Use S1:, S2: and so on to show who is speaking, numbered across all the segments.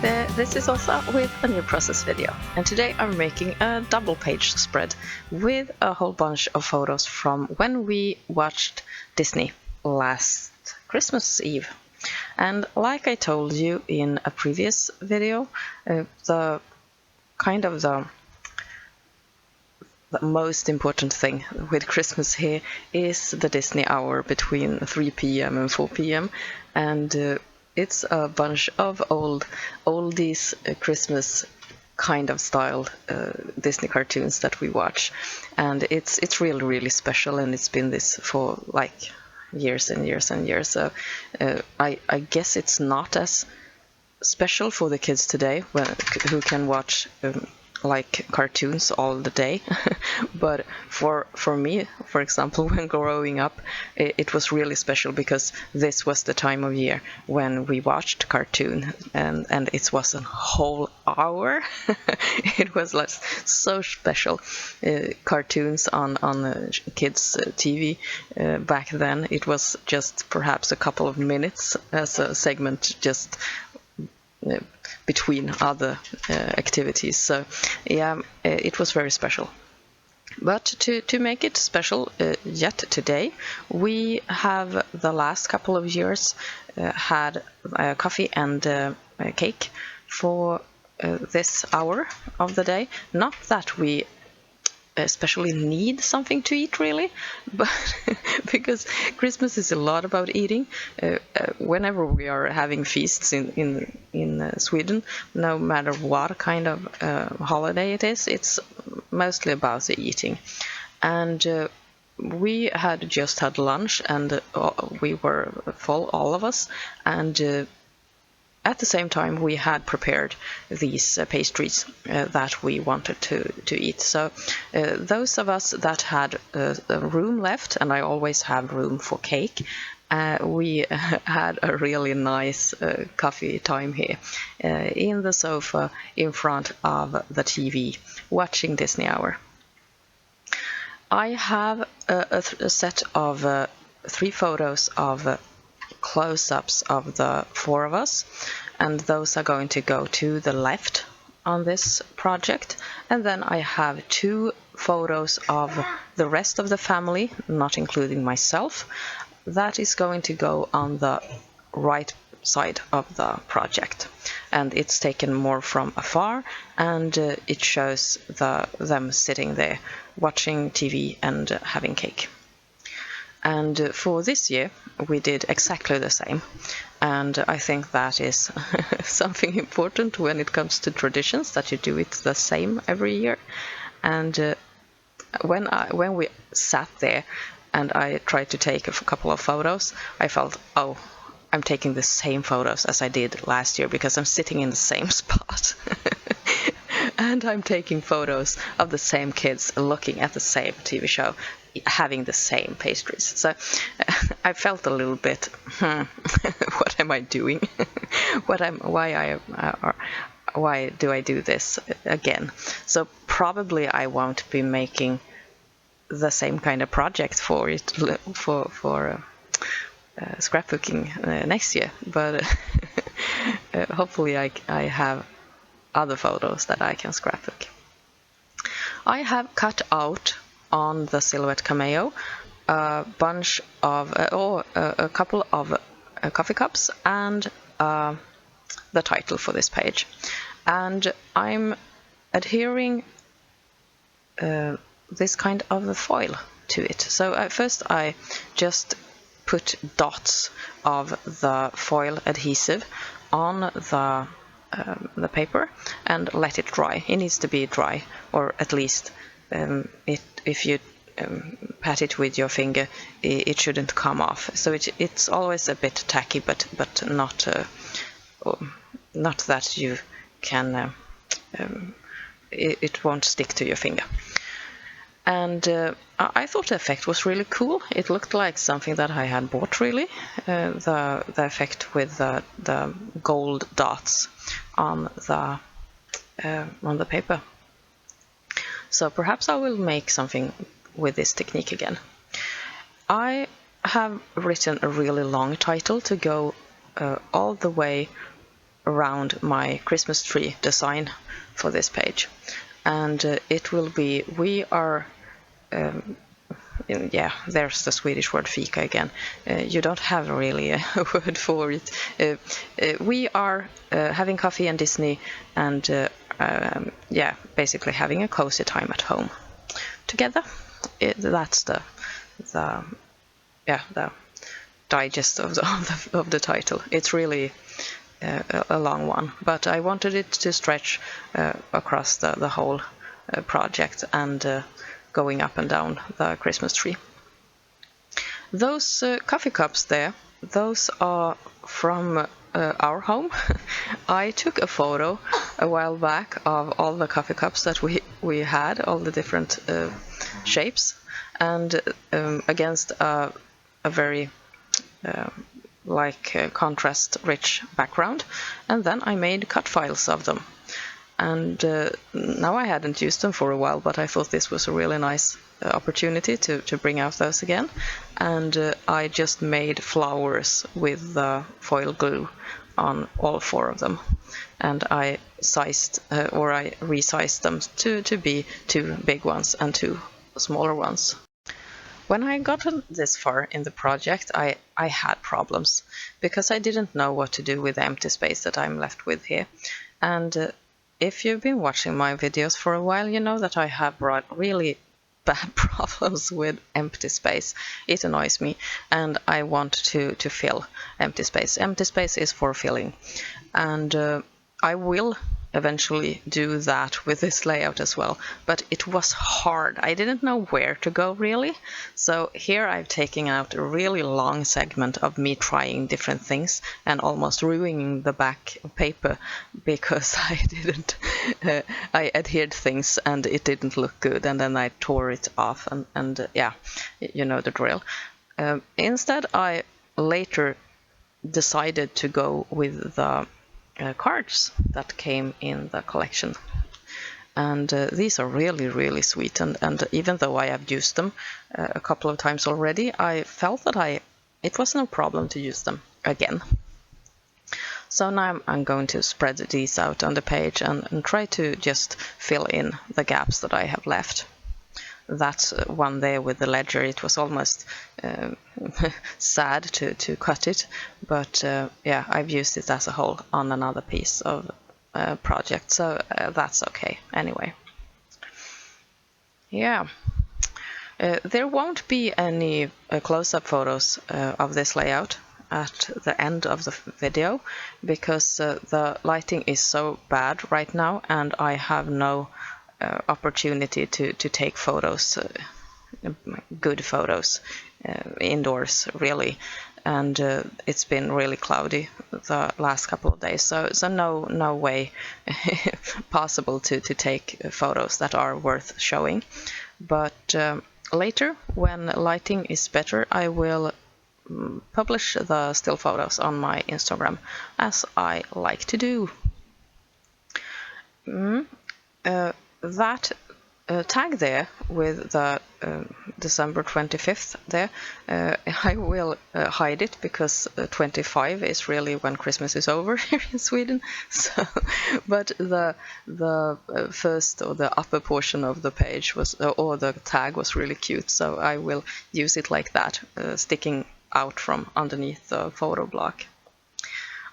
S1: there, this is Osa with a new process video, and today I'm making a double page spread with a whole bunch of photos from when we watched Disney last Christmas Eve. And like I told you in a previous video, the most important thing with Christmas here is the Disney hour between 3 p.m. and 4 p.m. and it's a bunch of oldies Christmas kind of styled Disney cartoons that we watch, and it's really special, and it's been this for like years and years and years. So I guess it's not as special for the kids today who can watch like cartoons all the day. But for me, for example, when growing up, it was really special because this was the time of year when we watched cartoon, and it was a whole hour. It was like so special. Cartoons on kids TV back then, it was just perhaps a couple of minutes as a segment, just between other activities. So yeah, it was very special. But to make it special yet today, we have the last couple of years had coffee and cake for this hour of the day. Not that we especially need something to eat really, but because Christmas is a lot about eating. Whenever we are having feasts in Sweden, no matter what kind of holiday it is, it's mostly about the eating. And we had just had lunch, and we were full, all of us, and at the same time, we had prepared these pastries that we wanted to eat. So those of us that had room left, and I always have room for cake, we had a really nice coffee time here in the sofa in front of the TV, watching Disney Hour. I have a set of 3 photos of close-ups of the 4 of us, and those are going to go to the left on this project. And then I have 2 photos of the rest of the family, not including myself, that is going to go on the right side of the project, and it's taken more from afar, and it shows them sitting there watching TV and having cake. And for this year, we did exactly the same. And I think that is something important when it comes to traditions, that you do it the same every year. And when we sat there and I tried to take a couple of photos, I felt, oh, I'm taking the same photos as I did last year because I'm sitting in the same spot. And I'm taking photos of the same kids looking at the same TV show, having the same pastries. So I felt a little bit, what am I doing? Why do I do this again? So probably I won't be making the same kind of project for scrapbooking next year, but hopefully I have other photos that I can scrapbook. I have cut out on the silhouette cameo a bunch of a couple of coffee cups and the title for this page, and I'm adhering this kind of a foil to it. So first I just put dots of the foil adhesive on the paper and let it dry. It needs to be dry, or at least if you pat it with your finger, it shouldn't come off. So it's always a bit tacky, but not that you can it won't stick to your finger. And I thought the effect was really cool. It looked like something that I had bought, really. The effect with the gold dots on the paper. So perhaps I will make something with this technique again. I have written a really long title to go all the way around my Christmas tree design for this page. And it will be, we are, yeah, there's the Swedish word fika again. You don't have really a word for it. We are having coffee and Disney, and yeah, basically having a cozy time at home together. That's the digest of the title. It's really a long one, but I wanted it to stretch across the whole project and going up and down the Christmas tree. Those coffee cups there, those are from our home. I took a photo a while back of all the coffee cups that we had, all the different shapes, and against a very contrast-rich background, and then I made cut files of them. And now I hadn't used them for a while, but I thought this was a really nice opportunity to bring out those again. And I just made flowers with the foil glue on all 4 of them. And I sized, or I resized them to be 2 big ones and 2 smaller ones. When I got this far in the project, I had problems because I didn't know what to do with the empty space that I'm left with here. And if you've been watching my videos for a while, you know that I have really bad problems with empty space. It annoys me, and I want to fill empty space. Empty space is for filling, and I will eventually do that with this layout as well, but it was hard. I didn't know where to go really, so here I've taken out a really long segment of me trying different things and almost ruining the back paper because I adhered things and it didn't look good, and then I tore it off, and yeah, you know the drill. Instead, I later decided to go with the cards that came in the collection, and these are really sweet, and even though I have used them a couple of times already, I felt that it was no problem to use them again. So now I'm going to spread these out on the page and try to just fill in the gaps that I have left. That one there with the ledger, it was almost sad to cut it, but yeah, I've used it as a whole on another piece of project, so that's okay anyway. Yeah, there won't be any close-up photos of this layout at the end of the video because the lighting is so bad right now, and I have no opportunity to take photos, good photos, indoors really, and it's been really cloudy the last couple of days, so no way possible to take photos that are worth showing. But later, when lighting is better, I will publish the still photos on my Instagram, as I like to do. That tag there with the December 25th there, I will hide it because 25 is really when Christmas is over here in Sweden. So, but the first, or the upper portion of the page was, or the tag was really cute, so I will use it like that, sticking out from underneath the photo block.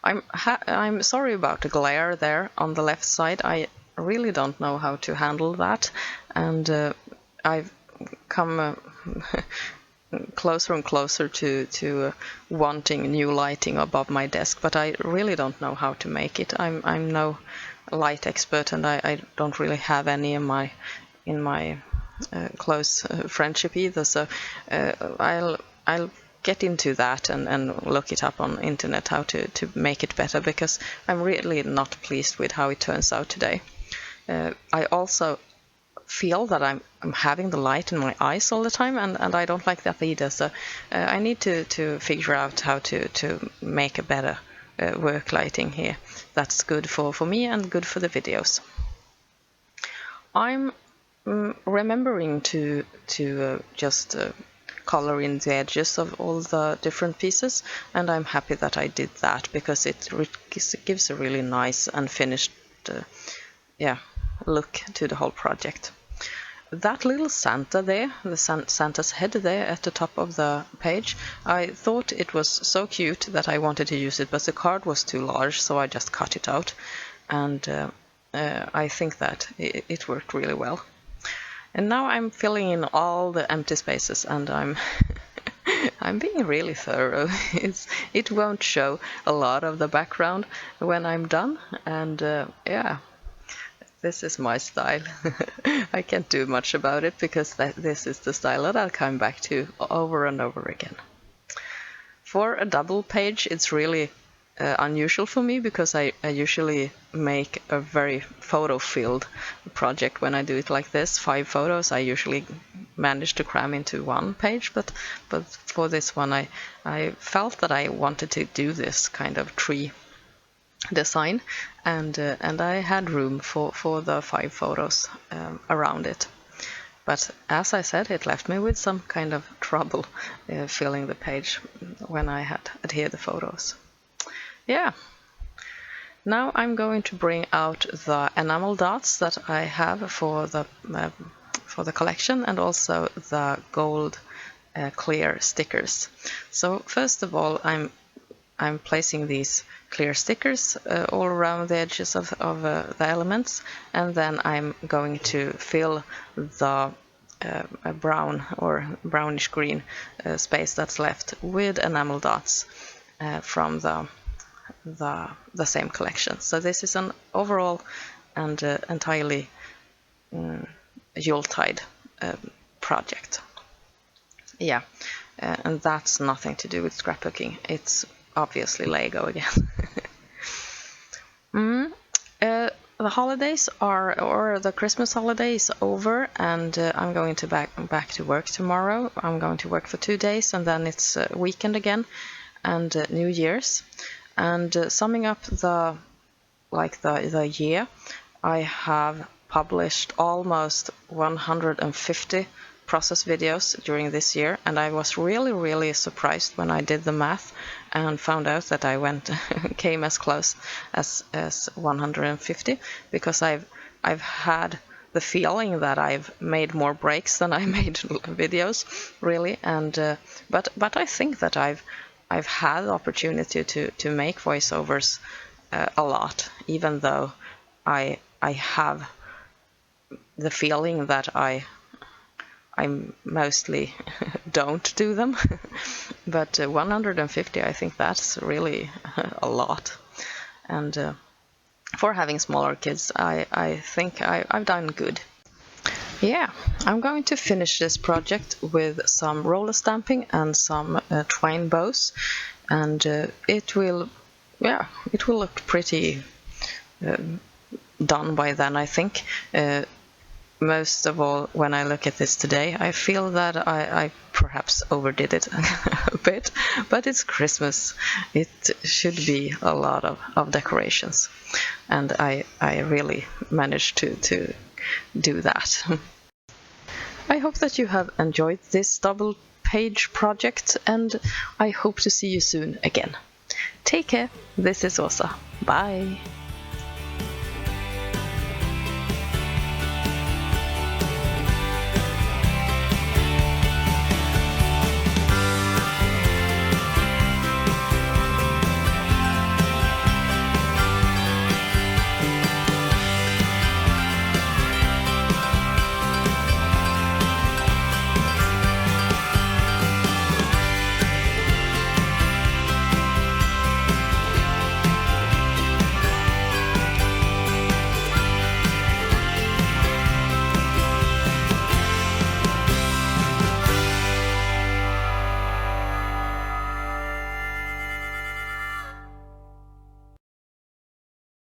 S1: I'm sorry about the glare there on the left side. I really don't know how to handle that, and I've come closer and closer to wanting new lighting above my desk, but I really don't know how to make it. I'm no light expert, and I don't really have any in my close friendship either, so I'll get into that and look it up on internet how to make it better, because I'm really not pleased with how it turns out today. I also feel that I'm having the light in my eyes all the time, and I don't like that either, so I need to figure out how to make a better work lighting here that's good for me and good for the videos. I'm remembering to just color in the edges of all the different pieces, and I'm happy that I did that because it gives a really nice and finished look to the whole project. That little Santa there, the Santa's head there at the top of the page, I thought it was so cute that I wanted to use it, but the card was too large, so I just cut it out, and I think that it worked really well. And now I'm filling in all the empty spaces, and I'm I'm being really thorough. It won't show a lot of the background when I'm done, and yeah, this is my style. I can't do much about it because this is the style that I'll come back to over and over again. For a double page, it's really unusual for me because I usually make a very photo-filled project when I do it like this. 5 photos I usually manage to cram into one page, but for this one I felt that I wanted to do this kind of tree design, and I had room for the 5 photos around it. But as I said, it left me with some kind of trouble filling the page when I had adhered the photos. Yeah. Now I'm going to bring out the enamel dots that I have for the collection, and also the gold clear stickers. So first of all, I'm placing these clear stickers all around the edges of the elements, and then I'm going to fill the brown or brownish green space that's left with enamel dots from the same collection. So this is an overall and entirely Yuletide project. Yeah, and that's nothing to do with scrapbooking. It's obviously Lego again. The holidays or the Christmas holiday is over, and I'm going to back to work tomorrow. I'm going to work for 2 days, and then it's weekend again, and New Year's. And summing up the year, I have published almost 150 process videos during this year, and I was really surprised when I did the math and found out that I came as close as 150, because I've had the feeling that I've made more breaks than I made videos, really, and but I think that I've had the opportunity to make voiceovers a lot, even though I have the feeling that I mostly don't do them. But 150, I think that's really a lot. And for having smaller kids, I think I've done good. Yeah, I'm going to finish this project with some roller stamping and some twine bows, and it will look pretty done by then, I think. Most of all, when I look at this today, I feel that I perhaps overdid it a bit, but it's Christmas. It should be a lot of decorations, and I really managed to do that. I hope that you have enjoyed this double page project, and I hope to see you soon again. Take care. This is Åsa. Bye.